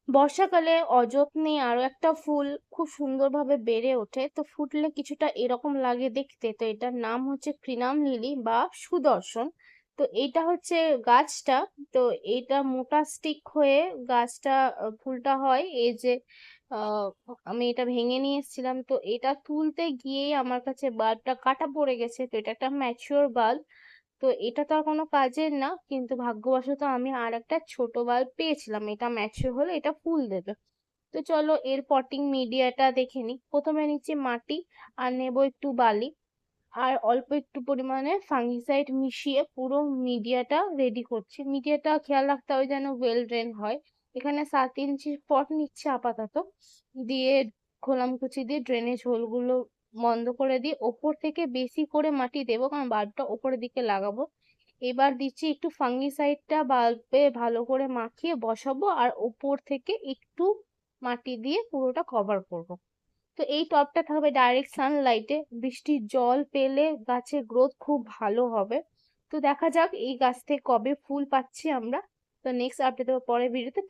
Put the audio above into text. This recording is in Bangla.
বর্ষাকালে অযত্নে আরো একটা ফুল খুব সুন্দরভাবে বেড়ে ওঠে। তো ফুটলে কিছুটা এরকম লাগে দেখতে। তো এটার নাম হচ্ছে ক্রিনাম লিলি বা সুদর্শন। তো এইটা হচ্ছে গাছটা। তো এইটা মোটা স্টিক হয়ে গাছটা ফুলটা হয় এই যে আহ আমি এটা ভেঙে নিয়ে এসেছিলাম। তো এটা তুলতে গিয়েই আমার কাছে বাল্বটা কাটা পড়ে গেছে। তো এটা একটা ম্যাচিওর বাল্ব। তো এটা তো আর কোনো কাজের না, কিন্তু ভাগ্যবশত আমি আর একটা ছোট বাল্ব পেয়েছিলাম, এটা ম্যাচিওর হলে এটা ফুল দেবে। তো চলো এর পটিং মিডিয়াটা দেখে নিই। প্রথমে নিচ্ছি মাটি, আর নেবো একটু বালি, আর অল্প একটু পরিমাণে ফাঙ্গিসাইড মিশিয়ে পুরো মিডিয়াটা রেডি করছি। মিডিয়াটা খেয়াল রাখতে হবে যেন ওয়েল ড্রেন হয়। এখানে 7 ইঞ্চির পট নিচ্ছে আপাতত, দিয়ে খোলামকুচি দিয়ে ড্রেনেজ হোলগুলো বন্ধ করে দিয়ে ওপর থেকে বেশি করে মাটি দেবো, কারণ বাল্বটা ওপরের দিকে লাগাবো। এবার দিচ্ছি একটু ফাঙ্গিসাইডটা বাল্বে ভালো করে মাখিয়ে বসাবো, আর ওপর থেকে একটু মাটি দিয়ে পুরোটা কভার করব। তো এই টবটা থাকবে ডাইরেক্ট সানলাইটে, বৃষ্টির জল পেলে গাছের গ্রোথ খুব ভালো হবে। তো দেখা যাক এই গাছ থেকে কবে ফুল পাচ্ছি আমরা। তো নেক্সট আপডেট দেবো পরের ভিডিওতে।